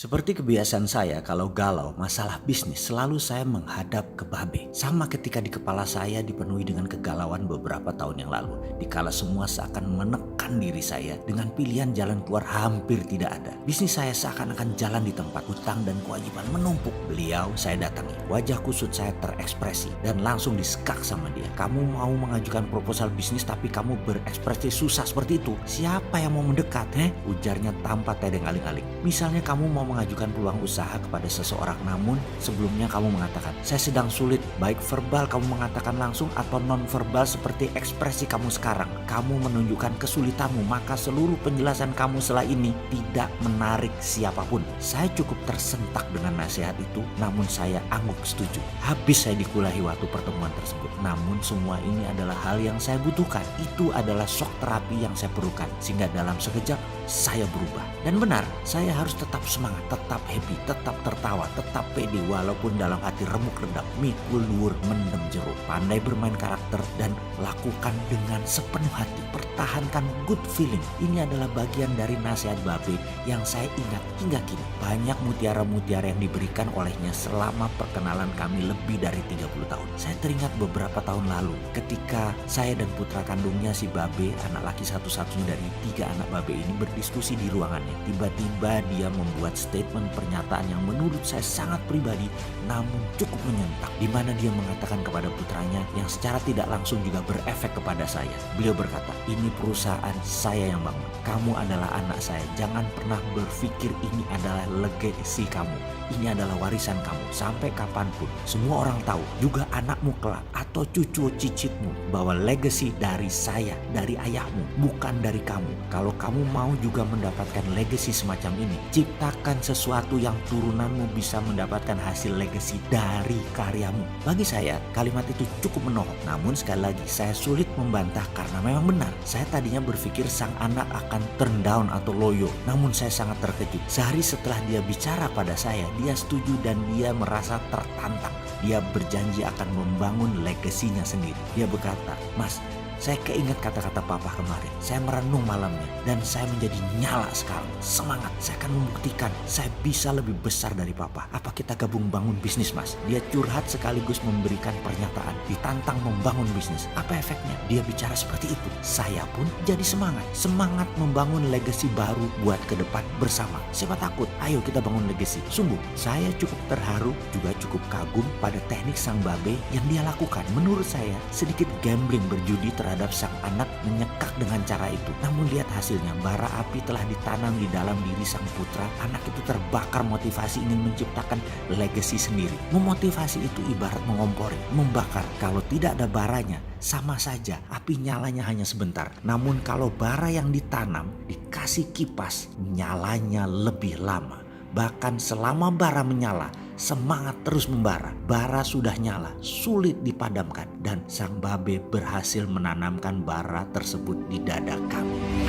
Seperti kebiasaan saya kalau galau masalah bisnis selalu saya menghadap ke Babe. Sama ketika di kepala saya dipenuhi dengan kegalauan beberapa tahun yang lalu. Dikala semua seakan menekan diri saya dengan pilihan jalan keluar hampir tidak ada. Bisnis saya seakan-akan jalan di tempat, hutang dan kewajiban menumpuk. Beliau saya datangi. Wajah kusut saya terekspresi dan langsung disekak sama dia. Kamu mau mengajukan proposal bisnis tapi kamu berekspresi susah seperti itu. Siapa yang mau mendekat? Ujarnya tanpa tedeng aling-aling. Misalnya kamu mau mengajukan peluang usaha kepada seseorang, namun sebelumnya kamu mengatakan saya sedang sulit, baik verbal kamu mengatakan langsung atau non verbal seperti ekspresi kamu sekarang. Kamu menunjukkan kesulitanmu, maka seluruh penjelasan kamu setelah ini tidak menarik siapapun. Saya cukup tersentak dengan nasihat itu, namun saya angguk setuju. Habis saya dikulahi waktu pertemuan tersebut, namun semua ini adalah hal yang saya butuhkan. Itu adalah shock terapi yang saya perlukan, sehingga dalam sekejap saya berubah. Dan benar, saya harus tetap semangat, tetap happy, tetap tertawa, tetap pede walaupun dalam hati remuk redap, mikul luhur mendem jeruk. Pandai bermain karakter dan lakukan dengan sepenuh hati. Pertahankan good feeling. Ini adalah bagian dari nasihat Babe yang saya ingat hingga kini. Banyak mutiara-mutiara yang diberikan olehnya selama perkenalan kami lebih dari 30 tahun. Saya teringat beberapa tahun lalu ketika saya dan putra kandungnya si Babe, anak laki satu-satunya dari 3 anak Babe ini berdiskusi di ruangannya. Tiba-tiba dia membuat statement pernyataan yang menurut saya sangat pribadi namun cukup menyentak, di mana dia mengatakan kepada putranya yang secara tidak langsung juga berefek kepada saya. Beliau berkata, ini perusahaan saya yang bangun. Kamu adalah anak saya. Jangan pernah berpikir ini adalah legasi kamu. Ini adalah warisan kamu sampai kapanpun. Semua orang tahu, juga anakmu kelak atau cucu cicitmu, bahwa legasi dari saya, dari ayahmu, bukan dari kamu. Kalau kamu mau juga mendapatkan legasi semacam ini, ciptakan sesuatu yang turunanmu bisa mendapatkan hasil legasi dari karyamu. Bagi saya, kalimat itu cukup menohok. Namun sekali lagi, saya sulit membantah karena memang benar. Saya tadinya berpikir sang anak akan turn down atau loyo. Namun saya sangat terkejut. Sehari setelah dia bicara pada saya, dia setuju dan dia merasa tertantang. Dia berjanji akan membangun legasinya sendiri. Dia berkata, "Mas, saya keinget kata-kata papa kemarin. Saya merenung malamnya dan saya menjadi nyala sekali. Semangat, saya akan membuktikan saya bisa lebih besar dari papa. Apa kita gabung bangun bisnis, Mas?" Dia curhat sekaligus memberikan pernyataan. Ditantang membangun bisnis. Apa efeknya? Dia bicara seperti itu. Saya pun jadi semangat. Semangat membangun legasi baru buat ke depan bersama. Siapa takut? Ayo kita bangun legasi. Sungguh, saya cukup terharu, juga cukup kagum pada teknik sang Babe yang dia lakukan. Menurut saya, sedikit gambling berjudi terhadap sang anak menyekak dengan cara itu. Namun lihat hasilnya, bara api telah ditanam di dalam diri sang putra. Anak itu terbakar motivasi ingin menciptakan legasi sendiri. Memotivasi itu ibarat mengompori, membakar. Kalau tidak ada baranya, sama saja api nyalanya hanya sebentar. Namun kalau bara yang ditanam dikasih kipas, nyalanya lebih lama. Bahkan selama bara menyala, semangat terus membara. Bara sudah nyala, sulit dipadamkan. Dan sang Babe berhasil menanamkan bara tersebut di dada kami.